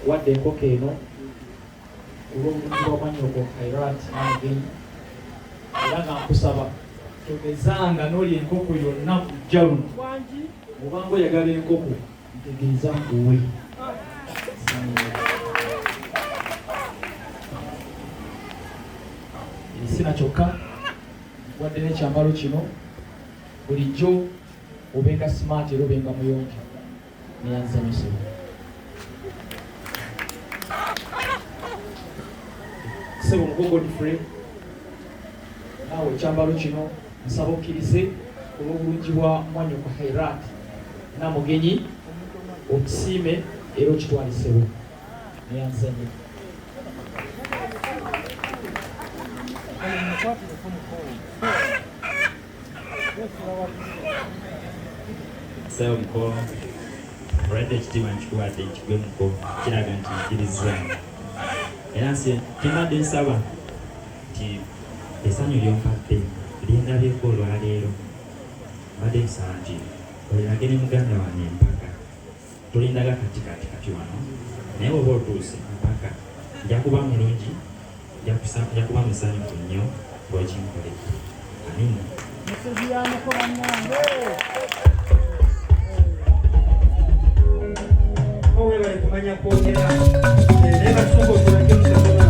wadde enkoko eno olw'obulungi bw'amanyoko kairat n'amugenyi era nga nkusaba togezanga n'olya enkoko yonna kujja luno obanga oyagala enkoko ntegeeza nkuwe sina kyokka wadde n'ekyambalo kino bulijjo obenga smart era obenga muyonjo neyanzanyusibu sebo omugogo difre naawe ekyambalo kino nsaba okkirize olw'obulungi bwa mwanyoko hairat namugenyi okisiime era okitwalisebo neyanzanye Sawa mukolo olwadde ekitiibwa nkikuwadde nkigwe muko kiraga nti nkiriza era nsi kimadde nsaba nti essanyu lyompadde lyendabyeko olwaleero mbadde nsaba nti olirage ne muganda wange empaka tolindaga kati wano naye oba otuuse mpaka nja kuba mulungi nja kuba musanyufu nnyo bwekinkoledde amina Owe bali kumanya kwogera naye basooka okulage musakona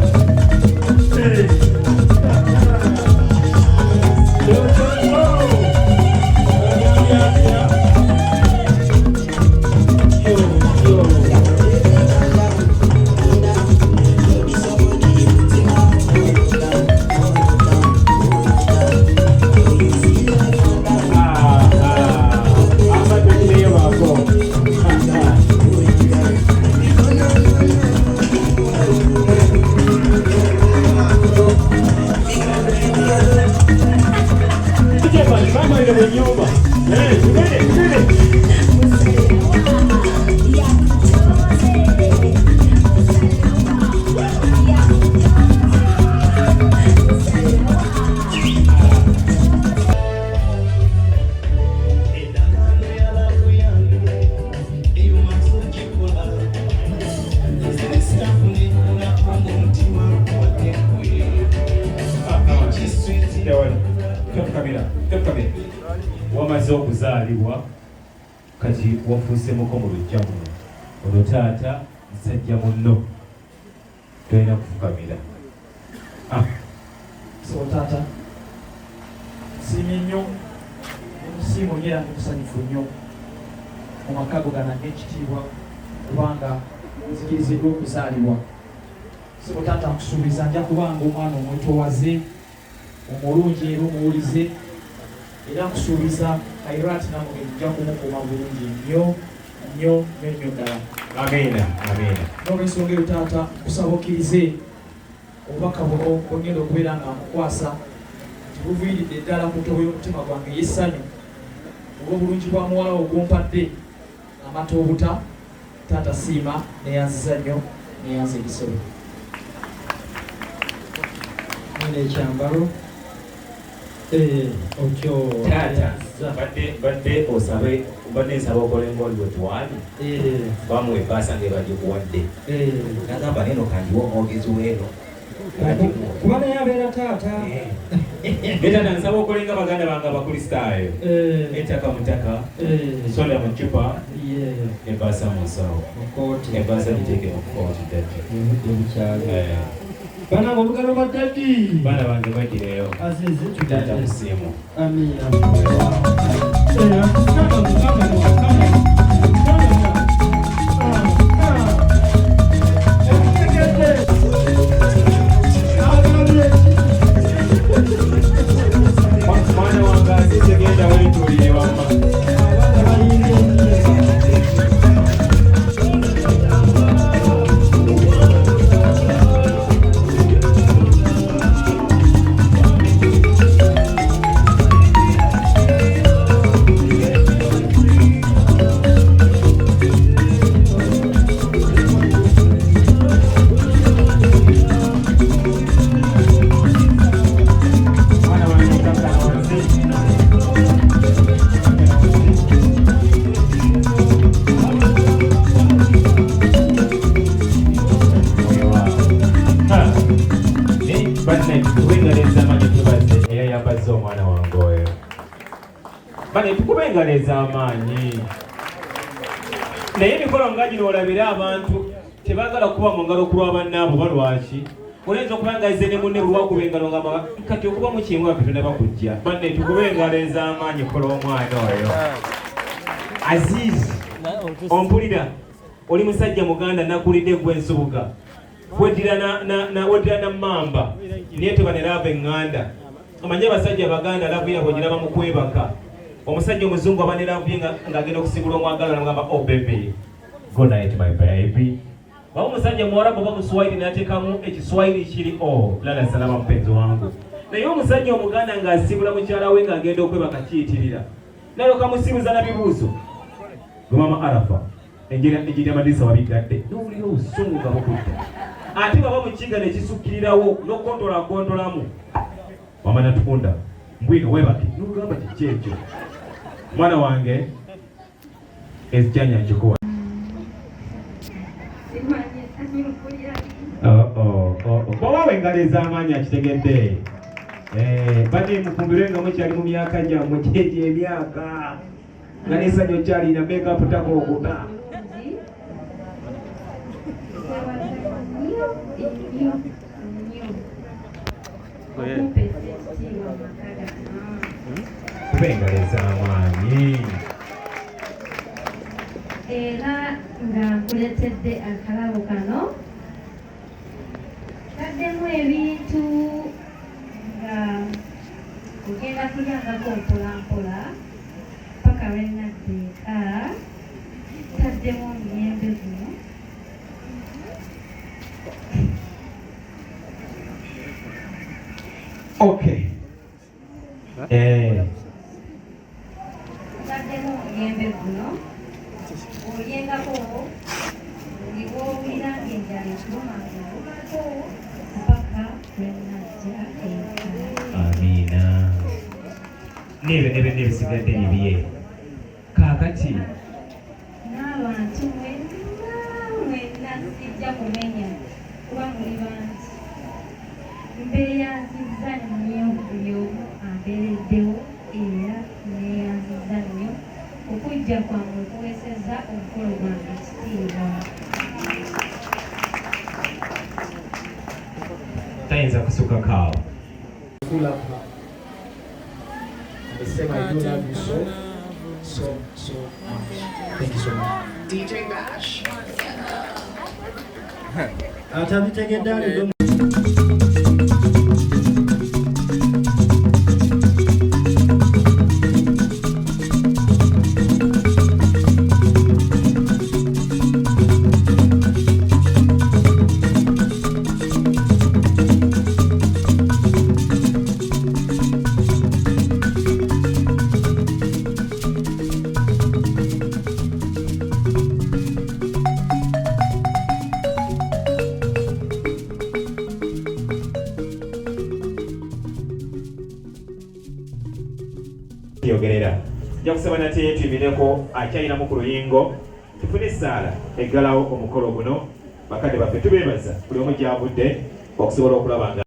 wamaze okuzaalibwa kati wafuusemuko mu lujja muno ono taata musajja munno tolina kufukamira so taata siimye nnyo musiimu nyera musanyufu nnyo mu maka go ganange ekitiibwa kubanga nzikiriziddwa okuzaalibwa so taata nkusuubiza nja kubanga omwana omwetowaze omulungi era omuwulize era nkusuubiza Kairat namugenyi nja kumukuma bulungi nnyo ddala amina n'olwensonga eyo taata nkusaba okkirize obubaka buno bwongenda okubeera nga nkukwasa nti buviiridde ddala ku ntobo y'omutima gwange y'essanyu olw'obulungi bwa muwala ogwompadde amata obuta taata siima neyanziza nnyo neyanza ebisolo nina ekyambalo okyo taata badde osabe badde nsaba okole ng'oli bwe twali bamuwa ebbaasa ng'ebagikuwadde nagamba neno kandiwo omwogezi w'eno kuba naye abeera taata taata nsaba okole nga baganda bange abakristaayo ettaka mutaka soda mu cupa ebbaasa mu nsawo ebbaasa giteeke mu kooti dati bana ng'olugalo lwa dadi baana bange bagireyo azize taata musiimu amina mwana wange azize genda weetuulire wamma engalo ez'amaanyi. Naye emikolo nga gino olabira abantu tebaagala kuba mu ngalo ku lw'abannaabo balwaki oyinza okuba nga izze ne munne lwakuba engalo nga kati okuba mu kingu nga Katonda bakujja banne tukube engalo ez'amaanyi kola omwana oyo. Azizi ompulira oli musajja muganda nakulidde gwe ensubuga weddira na mmamba naye tebanerava eŋŋanda omanye abasajja baganda lavu yabwe ogiraba mu kwebaka omusajja omuzungu aba ne lavu ye ng'agenda okusigula omwagalwa namugamba oh baby good night my baby. Waba omusajja muwarabu oba muswahili n'ateekamu ekiswahili kiri oh lala salama mpenzi wangu. Naye omusajja omuganda ng'asibula mukyala we ng'agenda okwebaka kiyitirira nalyoka musibuza na bibuuzo gwe mama Arafa enjiri amadisa wabigadde n'owulira obusungu nga bukudde ate baba mukiga nekisukkirirawo n'okontolakontolamu mama Natunda mbwino webake n'ogamba kiki ekyo mwana wange ezijanya nkikuwa. Bw'owawe engalo ez'amaanyi akitegedde badde mufumbirwe nga mukyali mu myaka gyammwe kyegyo emyaka nga n'essanyu okyalina make-up takookuta. Kuba engalo ez'amaanyi. Era nga nkuletedde akalabo kano taddemu ebintu nga ogenda kulyangako mpolampola paka lwenaddeeka taddemu omuyembe guno Okay. taddemu omuyembe guno olyengako oliwoowulira ng'enjala ekuluma ng'olumako paka lwenajja eka. Amiina. N'ebisigadde bibye kaakati n'abantu mwenna sijja kumenya kuba muli bangi mbeeyanziza nnyo buli omu ambeereddewo era neeyanziza nnyo okujja kwange okuweeseza omukolo gwange ekitiibwa. tayinza kusukka kaawo. And say I do love you so much. Thank you so much. DJ Bash. Atabitegedde alidde yogerera nja kusaba nate tuyimirireko akyayinamu ku luyingo tufune essaala eggalawo omukolo guno bakadde baffe tubeebaza buli omu gy'avudde okusobola okulaba nga